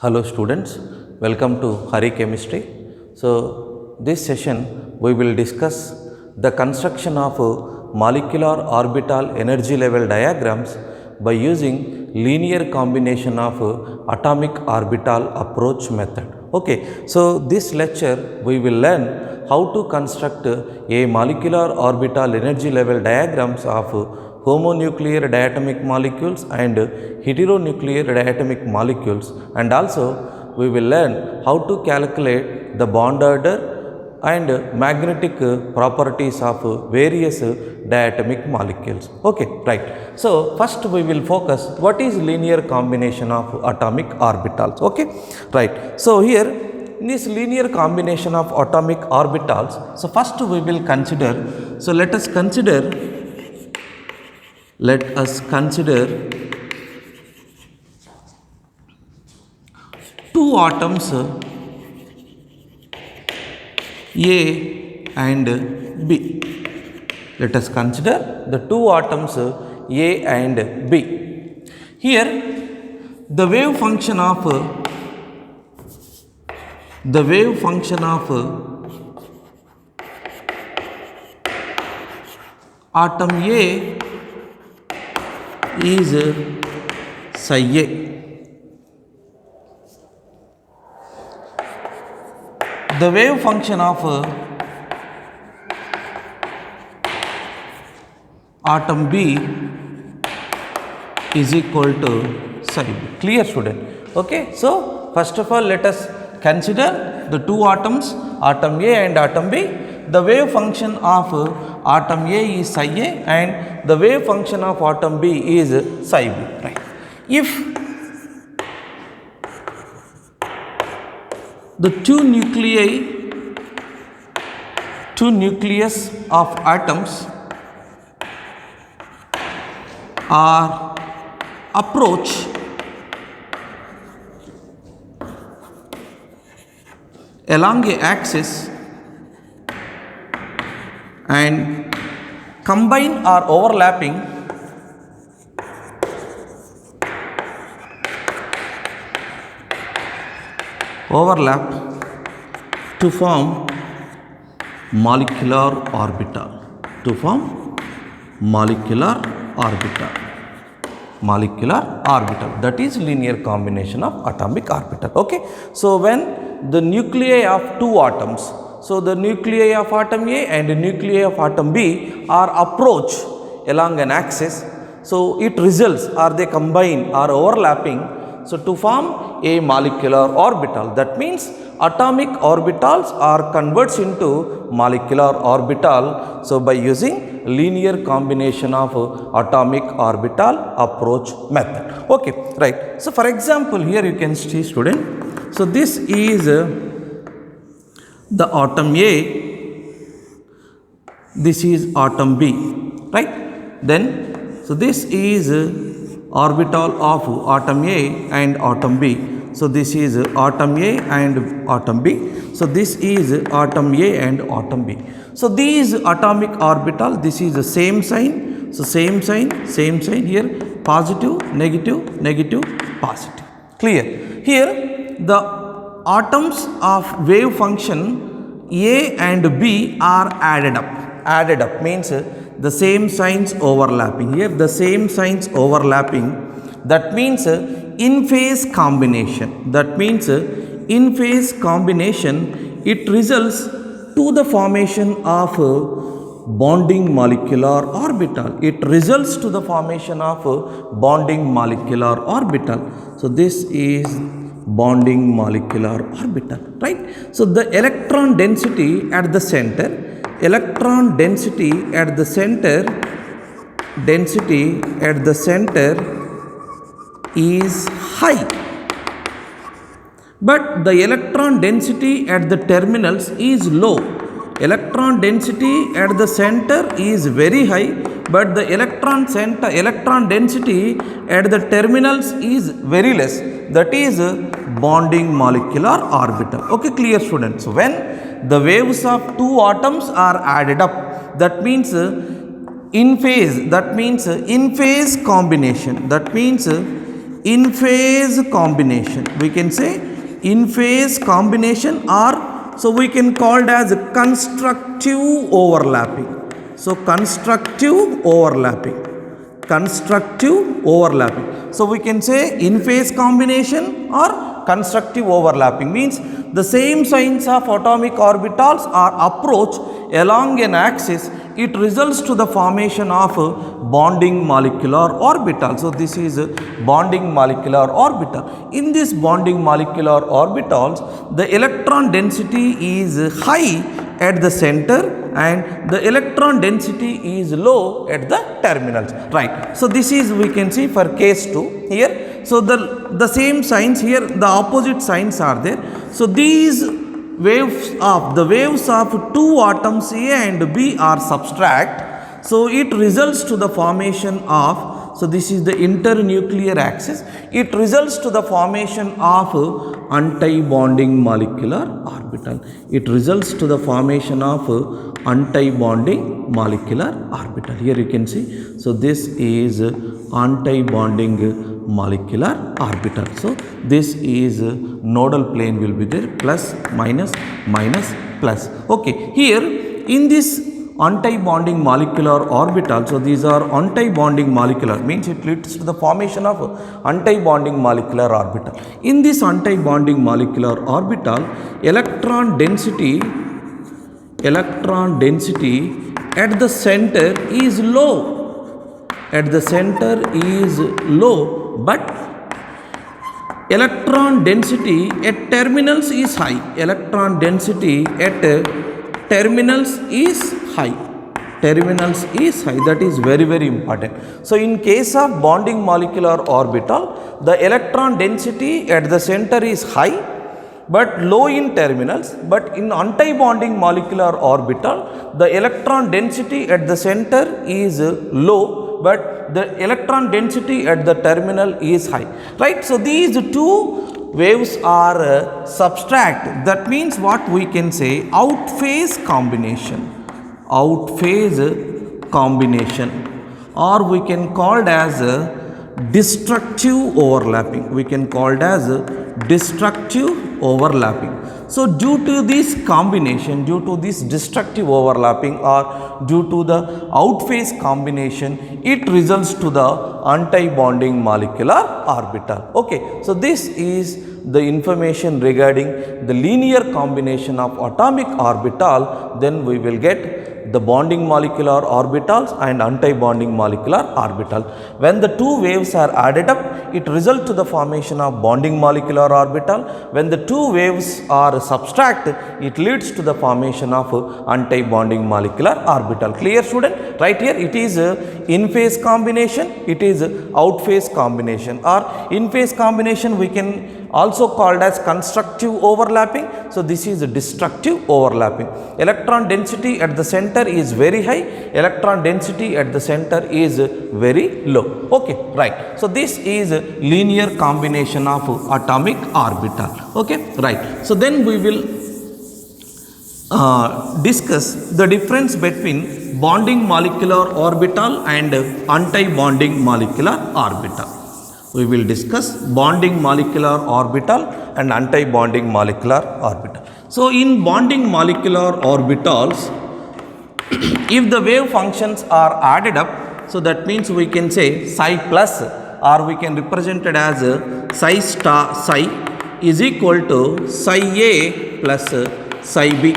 Hello students, welcome to Hari Chemistry. So this session we will discuss the construction of molecular orbital energy level diagrams by using linear combination of atomic orbital approach method. Okay, so this lecture we will learn how to construct a molecular orbital energy level diagrams of homonuclear diatomic molecules and heteronuclear diatomic molecules, and also we will learn how to calculate the bond order and magnetic properties of various diatomic molecules. Okay, right. So first we will focus what is linear combination of atomic orbitals. Okay, right. So here in this linear combination of atomic orbitals, so first we will consider, so let us consider two atoms A and B. Let us consider the two atoms A and B. Here the wave function of atom A is psi A. The wave function of atom B is equal to psi B. Clear, student? Okay, so first of all let us consider the two atoms, atom A and atom B. The wave function of atom A is psi A and the wave function of atom B is psi B. Right. If the two nucleus of atoms are approach along a axis and combine or overlap to form molecular orbital, that is linear combination of atomic orbital. Okay, so when the nuclei of two atoms, so the nuclei of atom A and the nuclei of atom B are approach along an axis, so it results or they combine or overlapping, so to form a molecular orbital. That means atomic orbitals are converts into molecular orbital, so by using linear combination of atomic orbital approach method. Okay, right. So for example here you can see, student, so this is the atom A, this is atom B, right? Then so this is orbital of atom A and atom B. So this is atom A and atom B. So this is atom A and atom B. So these atomic orbital, this is the same sign. So same sign here, positive, negative, negative, positive. Clear? Here the atoms of wave function A and B are added up means the same signs overlapping. Here the same signs overlapping, that means in phase combination, it results to the formation of bonding molecular orbital. So this is bonding molecular orbital, right? So the electron density at the center, is high, but the electron density at the terminals is low. Electron density at the center is very high, but the electron density at the terminals is very less. That is bonding molecular orbital. Okay, clear, students? So when the waves of two atoms are added up, that means in phase, combination, in phase combination. We can say in phase combination, or so we can call it as constructive overlapping. So constructive overlapping. Constructive overlapping. So we can say in phase combination or constructive overlapping, means the same signs of atomic orbitals are approached along an axis. It results to the formation of a bonding molecular orbital. So this is a bonding molecular orbital. In this bonding molecular orbitals, the electron density is high at the center and the electron density is low at the terminals, right. So this is, we can see for case 2 here. So the same signs here, the opposite signs are there. So these waves of two atoms A and B are subtract. So it results to the formation of, so this is the internuclear axis, it results to the formation of anti-bonding molecular orbital. It results to the formation of anti-bonding molecular orbital. Here you can see, so this is anti-bonding molecular orbital. So this is nodal plane will be there, plus, minus, minus, plus. Okay, here in this anti-bonding molecular orbital, so these are anti-bonding molecular, means it leads to the formation of anti-bonding molecular orbital. In this anti-bonding molecular orbital, electron density at the center is low. At the center is low, but electron density at terminals is high. Electron density at terminals is high. Terminals is high. That is very, very important. So in case of bonding molecular orbital, the electron density at the center is high but low in terminals. But in anti-bonding molecular orbital, the electron density at the center is low but the electron density at the terminal is high, right. So these two waves are subtract. That means what we can say, out phase combination, or we can call it as destructive overlapping. We can call it as destructive overlapping. So due to this combination, due to this destructive overlapping or due to the out phase combination, it results to the anti-bonding molecular orbital. Okay, so this is the information regarding the linear combination of atomic orbital. Then we will get the bonding molecular orbitals and anti-bonding molecular orbital. When the two waves are added up, it results to the formation of bonding molecular orbital. When the two waves are subtract, it leads to the formation of anti-bonding molecular orbital. Clear, student? Right here it is in phase combination, it is out phase combination, or in phase combination we can also called as constructive overlapping. So this is destructive overlapping. Electron density at the center is very high, electron density at the center is very low. Okay, right. So this is linear combination of atomic orbital. Okay, right. So then we will discuss the difference between bonding molecular orbital and anti-bonding molecular orbital. We will discuss bonding molecular orbital and anti-bonding molecular orbital. So in bonding molecular orbitals, if the wave functions are added up, so that means we can say psi plus, or we can represent it as psi star psi is equal to psi A plus psi B.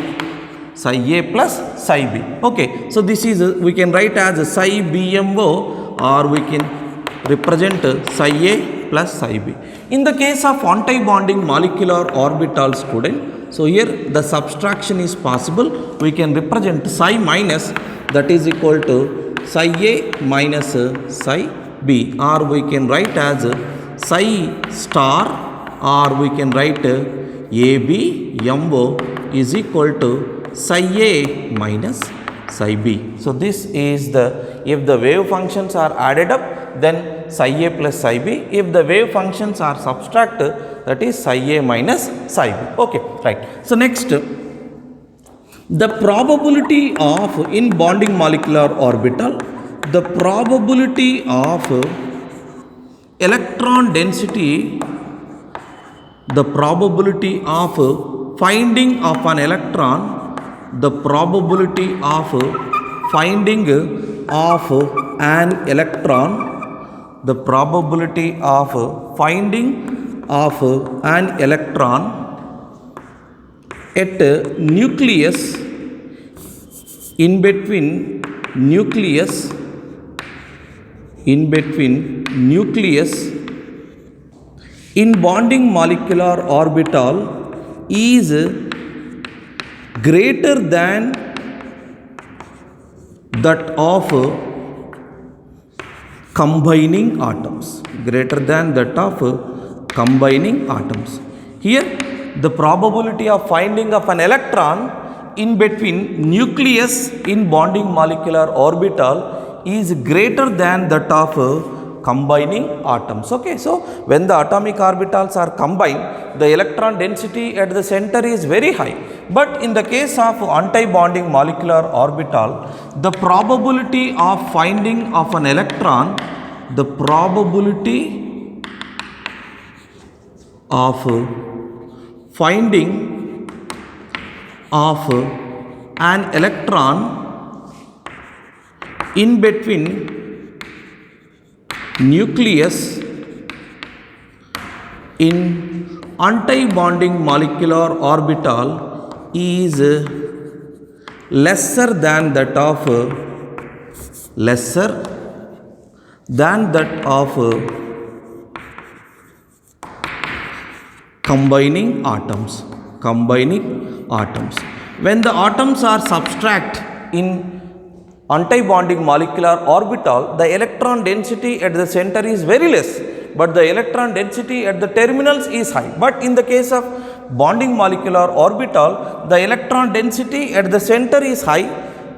Psi A plus psi B. Okay, so this is we can write as psi BMO, or we can represent psi A plus psi B. In the case of anti-bonding molecular orbital, student, so here the subtraction is possible. We can represent psi minus, that is equal to psi A minus psi B, or we can write as psi star, or we can write AB MO is equal to psi A minus psi B. So this is the, if the wave functions are added up, then psi A plus psi B. If the wave functions are subtracted, that is psi A minus psi B. Okay, right. So next, the probability of, in bonding molecular orbital, the probability of electron density, the probability of finding of an electron, the probability of finding of an electron, the probability of finding of an electron at nucleus, in between nucleus in bonding molecular orbital is greater than that of combining atoms, greater than that of combining atoms. Here the probability of finding of an electron in between nucleus in bonding molecular orbital is greater than that of combining atoms. Okay, so when the atomic orbitals are combined, the electron density at the center is very high. But in the case of anti-bonding molecular orbital, the probability of finding of an electron, the probability of finding of an electron in between nucleus in anti-bonding molecular orbital is lesser than that of combining atoms. When the atoms are subtract in anti-bonding molecular orbital, the electron density at the center is very less, but the electron density at the terminals is high. But in the case of bonding molecular orbital, the electron density at the center is high,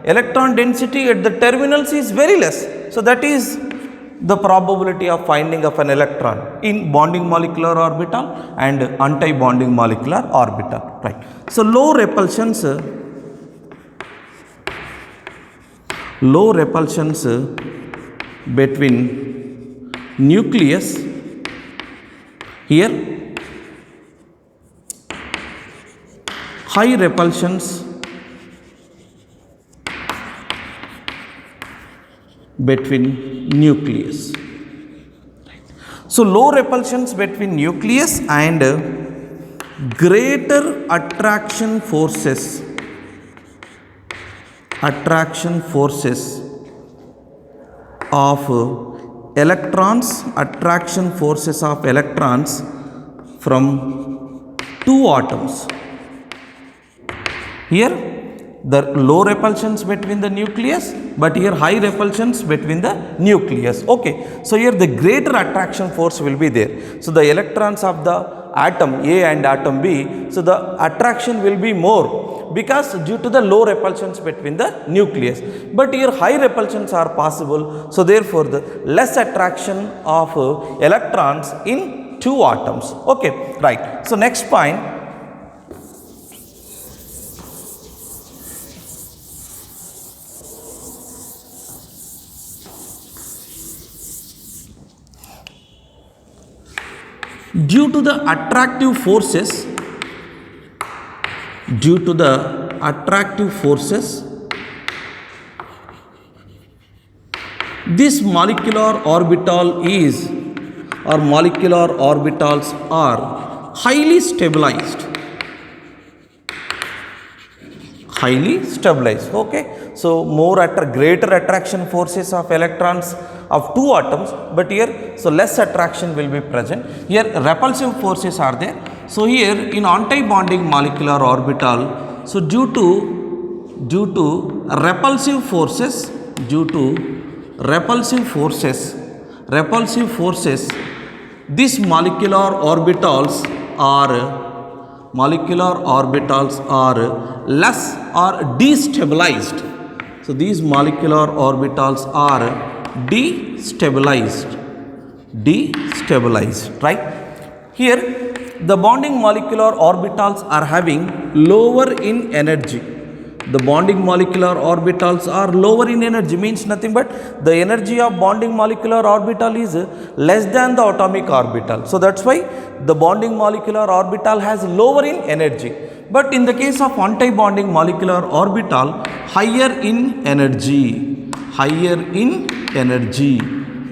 electron density at the terminals is very less. So that is the probability of finding of an electron in bonding molecular orbital and anti-bonding molecular orbital, right? So low repulsions between nucleus, here high repulsions between nucleus. So low repulsions between nucleus and greater attraction forces of electrons, from two atoms. Here the low repulsions between the nucleus, but here high repulsions between the nucleus. Okay, so here the greater attraction force will be there. So the electrons of the atom A and atom B, so the attraction will be more because due to the low repulsions between the nucleus. But here high repulsions are possible, so therefore the less attraction of electrons in two atoms. Okay, right. So next point, due to the attractive forces, this molecular orbital is, or molecular orbitals are highly stabilized. Okay, so greater attraction forces of electrons of two atoms, but here so less attraction will be present. Here repulsive forces are there. So here in anti-bonding molecular orbital, so due to repulsive forces, these molecular orbitals are less or destabilized. So these molecular orbitals are destabilized, right? Here the bonding molecular orbitals are having lower in energy. the bonding molecular orbitals are lower in energy, means nothing but the energy of bonding molecular orbital is less than the atomic orbital. So that's why the bonding molecular orbital has lower in energy. But in the case of anti-bonding molecular orbital, higher in energy, higher in energy,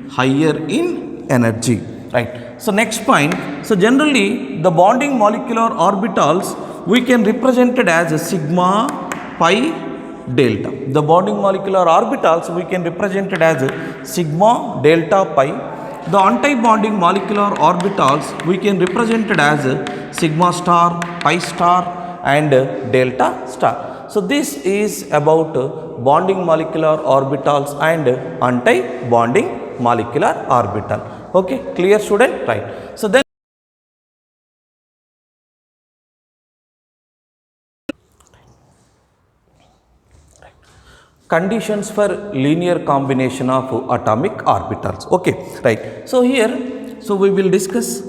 higher in energy, right? So next point, so generally the bonding molecular orbitals we can represent it as a sigma pi delta. The bonding molecular orbitals we can represent it as a sigma delta pi. The anti-bonding molecular orbitals we can represent it as a sigma star, pi star and delta star. So this is about bonding molecular orbitals and anti-bonding molecular orbital. Okay, clear student? Right. So then conditions for linear combination of atomic orbitals. Okay, right. So here, so we will discuss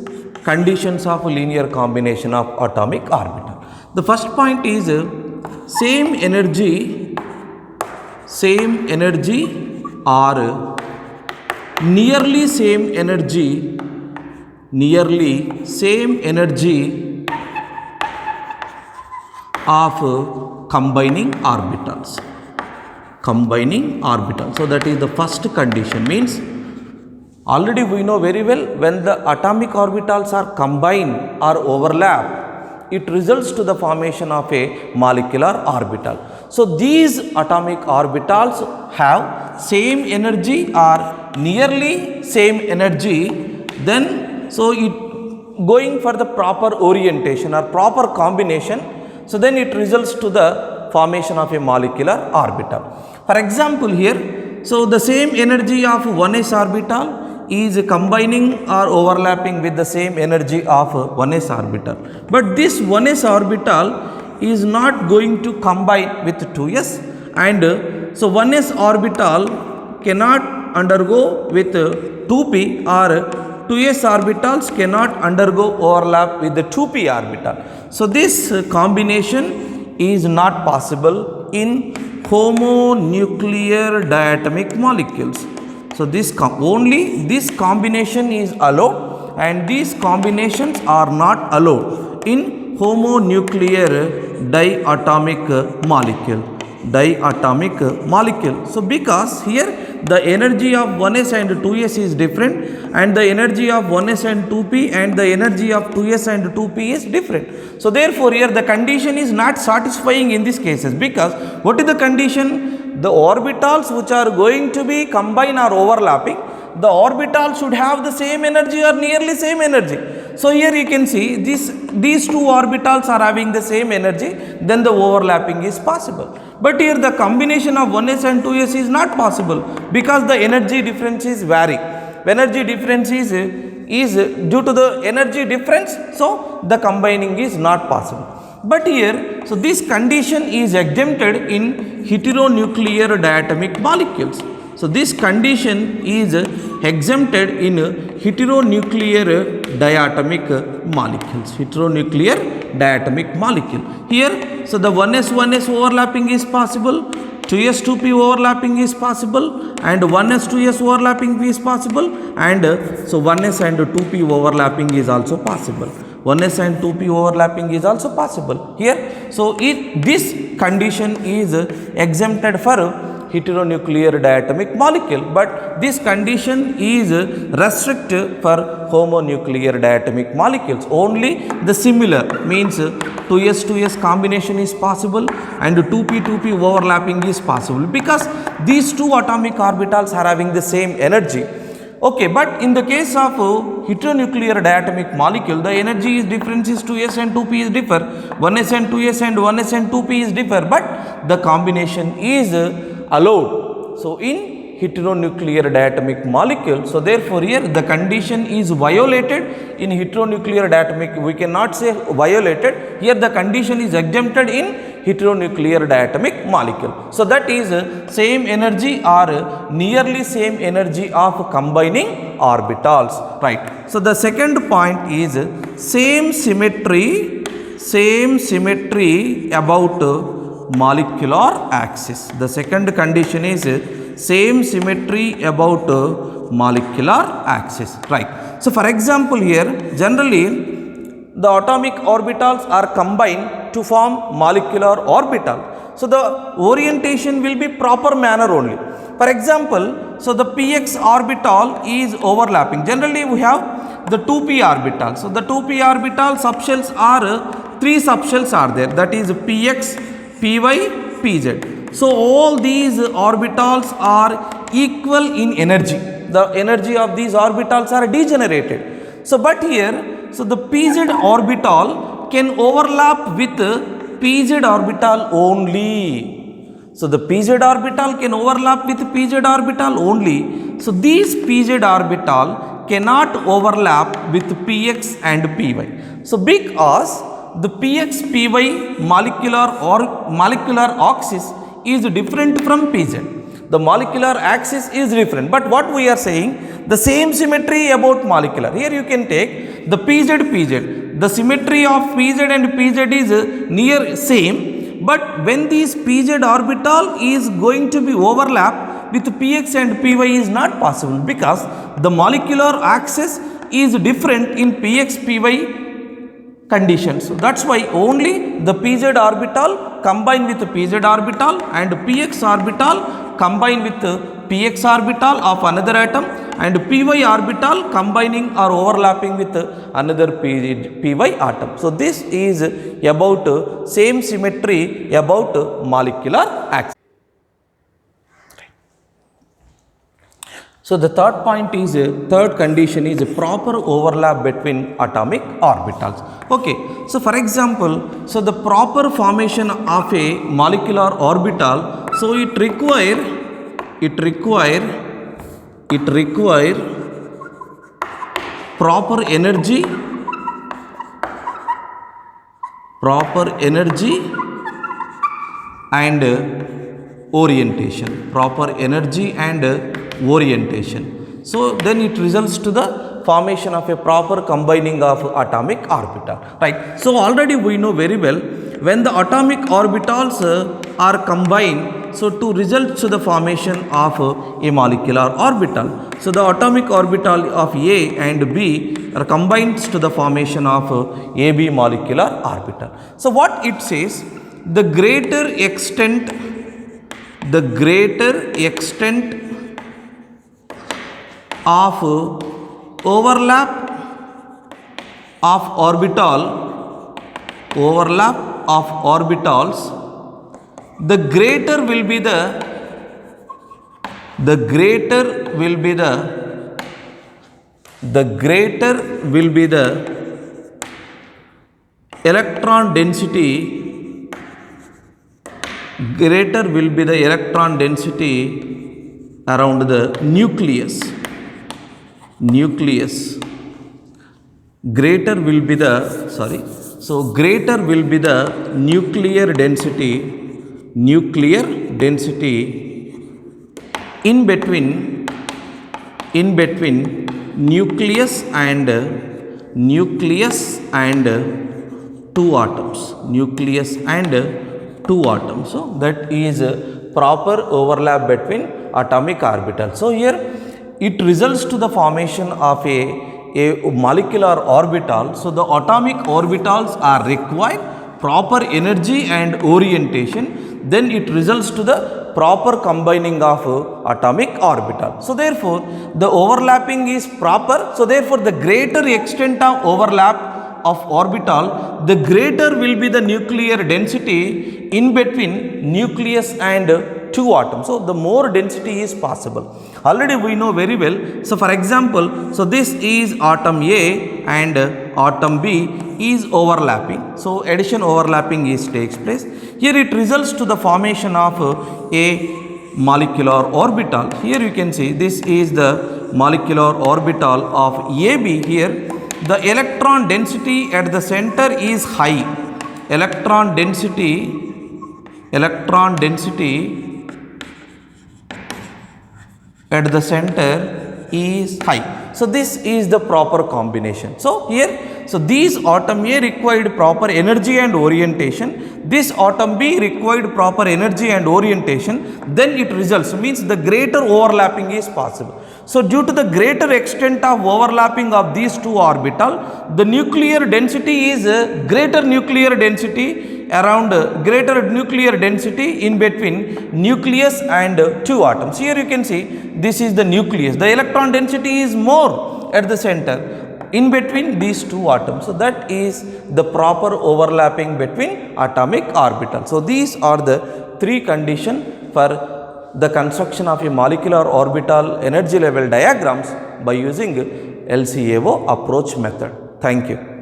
conditions of linear combination of atomic orbital. The first point is same energy or nearly same energy of combining orbitals. So that is the first condition, means already we know very well when the atomic orbitals are combined or overlap, it results to the formation of a molecular orbital. So these atomic orbitals have same energy or nearly same energy, then so it going for the proper orientation or proper combination, so then it results to the formation of a molecular orbital. For example here, so the same energy of 1s orbital is combining or overlapping with the same energy of 1s orbital. But this 1s orbital is not going to combine with 2s, and so 1s orbital cannot undergo with 2p, or 2s orbitals cannot undergo overlap with the 2p orbital. So this combination is not possible in homonuclear diatomic molecules. So only this combination is allowed, and these combinations are not allowed in homonuclear diatomic molecule. So because here the energy of 1s and 2s is different, and the energy of 1s and 2p and the energy of 2s and 2p is different. So therefore here the condition is not satisfying in these cases, because what is the condition? The orbitals which are going to be combined or overlapping, the orbital should have the same energy or nearly same energy. So here you can see these two orbitals are having the same energy, then the overlapping is possible. But here the combination of 1s and 2s is not possible, because the energy differences vary. Energy difference is due to the energy difference, so the combining is not possible. But here, so this condition is exempted in heteronuclear diatomic molecules. So this condition is exempted in heteronuclear diatomic molecule. Here, so the 1s overlapping is possible, 2s 2p overlapping is possible, and 1s 2s overlapping is possible, and so 1s and 2p overlapping is also possible. 1s and 2p overlapping is also possible here. So this condition is exempted for heteronuclear diatomic molecule, but this condition is restricted for homonuclear diatomic molecules. Only the similar, means 2s 2s combination is possible and 2p 2p overlapping is possible, because these two atomic orbitals are having the same energy. Okay, but in the case of heteronuclear diatomic molecule, the energy is difference is 2s and 2p is differ, 1s and 2s and 1s and 2p is differ, but the combination is allowed. So in heteronuclear diatomic molecule, so therefore here the condition is violated in heteronuclear diatomic, we cannot say violated, here the condition is exempted in heteronuclear diatomic molecule. So that is same energy or nearly same energy of combining orbitals, right? So the second point is same symmetry about molecular axis. The second condition is same symmetry about molecular axis, right? So for example here, generally the atomic orbitals are combined to form molecular orbital. So the orientation will be proper manner only. For example, so the px orbital is overlapping. Generally we have the 2p orbital. So the 2p orbital subshells are, three subshells are there, that is px, py, pz. So all these orbitals are equal in energy. The energy of these orbitals are degenerated. So but here, so the pz orbital can overlap with pz orbital only. So the pz orbital can overlap with pz orbital only. So these pz orbital cannot overlap with px and py. So because the px py molecular axis is different from pz. The molecular axis is different, but what we are saying, the same symmetry about molecular. Here you can take the pz. The symmetry of pz and pz is near same, but when this pz orbital is going to be overlap with px and py is not possible, because the molecular axis is different in px py conditions. So that's why only the pz orbital combine with pz orbital and px orbital combine with px orbital of another atom and py orbital combining or overlapping with another py atom. So this is about same symmetry about molecular axis. So the third point is, third condition is proper overlap between atomic orbitals. Okay, so for example, so the proper formation of a molecular orbital, so it require proper energy and orientation, proper energy and orientation. So then it results to the formation of a proper combining of atomic orbital, right? So already we know very well, when the atomic orbitals are combined, so to result to the formation of a molecular orbital. So the atomic orbital of A and B are combined to the formation of AB molecular orbital. So what it says, the greater extent of overlap of orbitals, the greater will be the electron density, around the nucleus. Greater will be the nuclear density in between nucleus and two atoms. So that is proper overlap between atomic orbitals. So here it results to the formation of a molecular orbital. So the atomic orbitals are required proper energy and orientation, then it results to the proper combining of atomic orbital. So therefore the overlapping is proper. So therefore the greater extent of overlap of orbital, the greater will be the nuclear density in between nucleus and two atoms. So the more density is possible. Already we know very well. So for example, so this is atom A and atom B is overlapping. So addition overlapping takes place. Here it results to the formation of a molecular orbital. Here you can see this is the molecular orbital of AB. Here the electron density at the center is high. Electron density at the center is high. So this is the proper combination. So here, so these atom A required proper energy and orientation, this atom B required proper energy and orientation, then it results, means the greater overlapping is possible. So due to the greater extent of overlapping of these two orbital, the nuclear density is greater nuclear density around greater nuclear density in between nucleus and two atoms. Here you can see this is the nucleus, the electron density is more at the center in between these two atoms. So that is the proper overlapping between atomic orbitals. So these are the three conditions for the construction of a molecular orbital energy level diagrams by using LCAO approach method. Thank you.